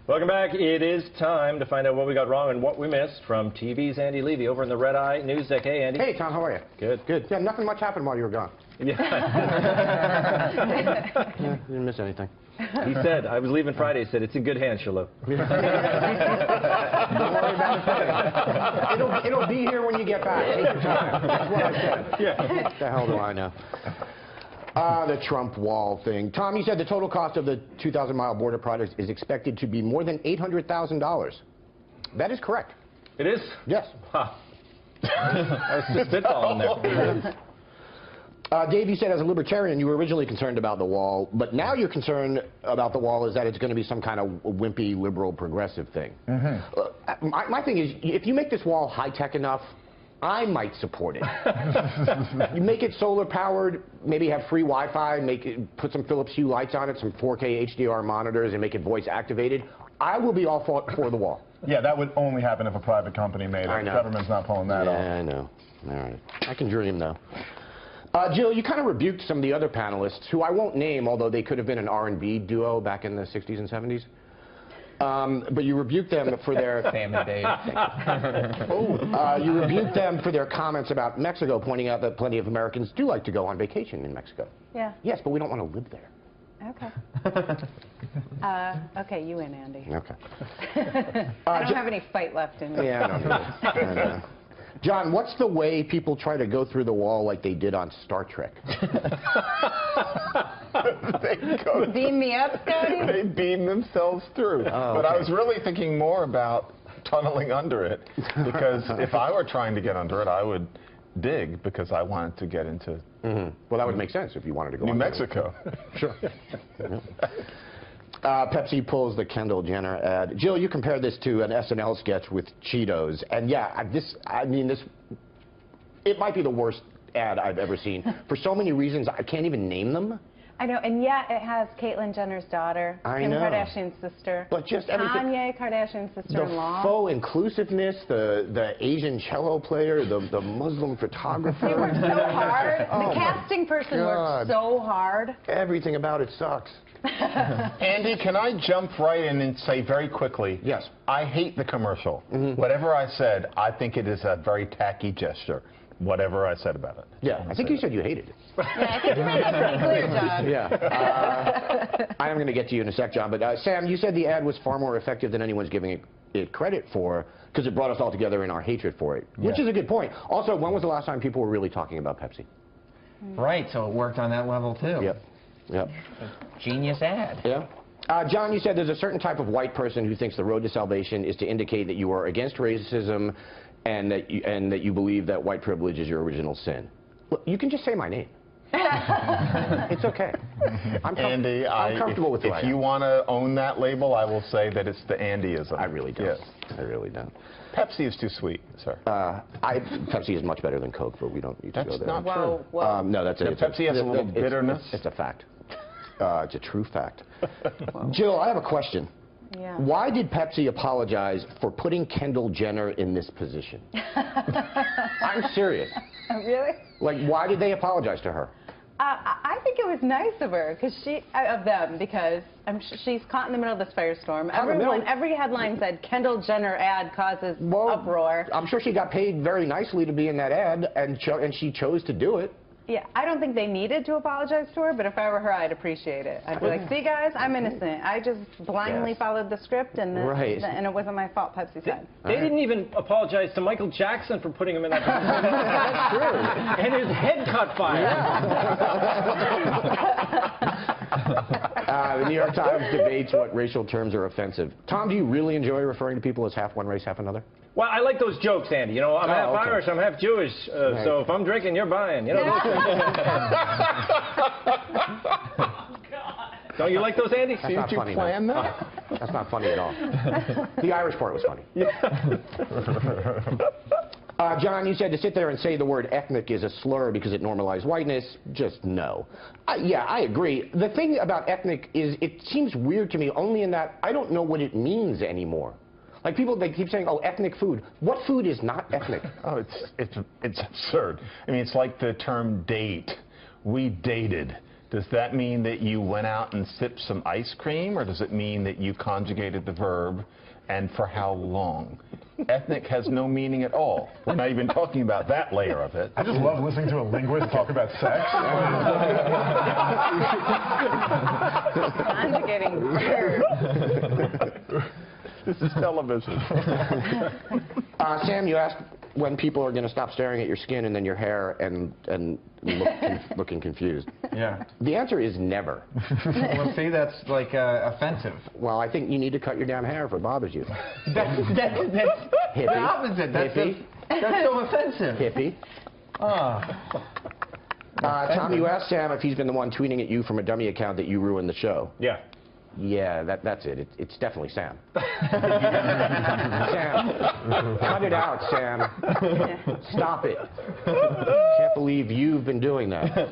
Welcome back. It is time to find out what we got wrong and what we missed from TV's Andy Levy over in the Red Eye News Deck. Hey, Andy. Hey, Tom, how are you? Good. Good. Yeah, nothing much happened while you were gone. Yeah. Yeah, didn't miss anything. He said, I was leaving Friday, he said, it's in good hands, Shalou. Don't worry about it. It'll be here when you get back. Take your time. That's what I said. Yeah. What the hell do I know? The Trump wall thing. Tom, you said the total cost of the 2,000-mile border project is expected to be more than $800,000. That is correct. It is? Yes. Huh. I was just spitballing there. Dave, you said as a libertarian you were originally concerned about the wall, but now you're concerned about the wall is that it's going to be some kind of wimpy, liberal, progressive thing. Mm-hmm. My thing is, if you make this wall high-tech enough, I might support it. You make it solar-powered, maybe have free Wi-Fi, put some Philips Hue lights on it, some 4K HDR monitors, and make it voice-activated. I will be all for the wall. Yeah, that would only happen if a private company made it. I know. The government's not pulling that off. Yeah, I know. All right. I can dream, though. Jill, you kind of rebuked some of the other panelists, who I won't name, although they could have been an R&B duo back in the 60s and 70s. But you rebuked them for their... Sam and Dave. you rebuked them for their comments about Mexico, pointing out that plenty of Americans do like to go on vacation in Mexico. Yeah. Yes, but we don't want to live there. Okay. Okay, you win, Andy. Okay. I don't have any fight left in me. Yeah, I know. John, what's the way people try to go through the wall like they did on Star Trek? Beam me up, Scotty? They beam themselves through. Oh, but okay. I was really thinking more about tunneling under it, because if I were trying to get under it, I would dig, because I wanted to get into Well, that would make sense if you wanted to go New under Mexico. Sure. Pepsi pulls the Kendall Jenner ad. Jill, you compared this to an SNL sketch with Cheetos, and yeah, it might be the worst ad I've ever seen. For so many reasons, I can't even name them. I know, and yet it has Caitlyn Jenner's daughter, Kim Kardashian's sister, But just everything. Kanye Kardashian's sister-in-law. The faux inclusiveness, the Asian cello player, the Muslim photographer. They worked so hard. Oh The casting person God. worked so hard. Everything about it sucks. Andy, can I jump right in and say very quickly? Yes. I hate the commercial. Whatever I said, I think it is a very tacky gesture. Whatever I said about it. Yeah, I think you said you hated it. Yeah, I think you made that pretty clear, John. Yeah. I am going to get to you in a sec, John. But Sam, you said the ad was far more effective than anyone's giving it credit for, because it brought us all together in our hatred for it, which is a good point. Also, when was the last time people were really talking about Pepsi? Right, so it worked on that level, too. Yep. Yep. Genius ad. Yeah. John, you said there's a certain type of white person who thinks the road to salvation is to indicate that you are against racism and that you believe that white privilege is your original sin. Look, you can just say my name. It's okay. Andy, I'm comfortable with it. If you want to own that label, I will say that it's the Andyism. I really don't. Yes. I really don't. Pepsi is too sweet, sir. Pepsi is much better than Coke, but we don't need to go there. That's not Whoa, true. whoa. No, that's it. Pepsi has a little bitterness. It's a fact. It's a true fact. Jill, I have a question. Yeah. Why did Pepsi apologize for putting Kendall Jenner in this position? I'm serious. Really? Like, why did they apologize to her? I think it was nice of her, because she's caught in the middle of this firestorm. Every headline said Kendall Jenner ad causes uproar. I'm sure she got paid very nicely to be in that ad, and she chose to do it. Yeah, I don't think they needed to apologize to her, but if I were her, I'd appreciate it. I'd be like, see, guys, I'm innocent. I just blindly followed the script, and it wasn't my fault, Pepsi said. They didn't even apologize to Michael Jackson for putting him in that position. That's true. And his head caught fire. The New York Times debates what racial terms are offensive. Tom, do you really enjoy referring to people as half one race, half another? Well, I like those jokes, Andy. You know, I'm half Irish, I'm half Jewish, so if I'm drinking, you're buying. You know, Don't you like those, Andy? That's not funny. Plan that? That's not funny at all. The Irish part was funny. John, you said to sit there and say the word ethnic is a slur because it normalized whiteness. Just no. Yeah, I agree. The thing about ethnic is it seems weird to me only in that I don't know what it means anymore. Like people, they keep saying, oh, ethnic food. What food is not ethnic? Oh, it's absurd. I mean, it's like the term date. We dated. does that mean that you went out and sipped some ice cream, or does it mean that you conjugated the verb, and for how long? Ethnic has no meaning at all. We're not even talking about that layer of it. I just love listening to a linguist talk about sex. Conjugating verbs. This is television. Sam, you asked when people are going to stop staring at your skin and then your hair and looking confused. Yeah. The answer is never. Well, see, that's like offensive. Well, I think you need to cut your damn hair if it bothers you. That's Hippie. the opposite. That's so offensive. Hippie. Tom, you asked Sam if he's been the one tweeting at you from a dummy account that you ruined the show. Yeah. Yeah, that's it. It's definitely Sam. Sam, cut it out, Sam. Stop it. Can't believe you've been doing that.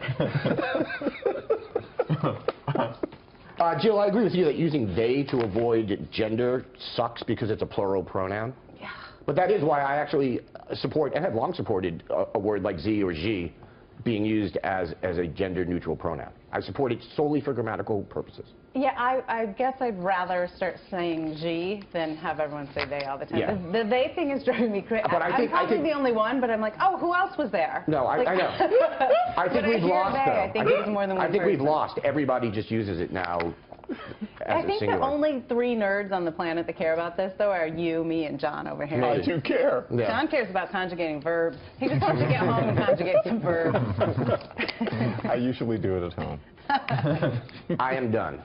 Jill, I agree with you that using they to avoid gender sucks because it's a plural pronoun. Yeah. But that is why I actually support and have long supported a word like Z or G being used as a gender-neutral pronoun. I support it solely for grammatical purposes. Yeah, I guess I'd rather start saying G than have everyone say they all the time. Yeah. The they thing is driving me crazy. But I'm probably the only one, but I'm like, oh, who else was there? No, I know. I think When we've hear lost, they, though. I think it's more than one I think we've person. lost. Everybody just uses it now as I think a singular. the only 3 nerds on the planet that care about this, though, are you, me, and John over here. I do care. Yeah. John cares about conjugating verbs. He just wants to get home and conjugate some verbs. I usually do it at home. I am done.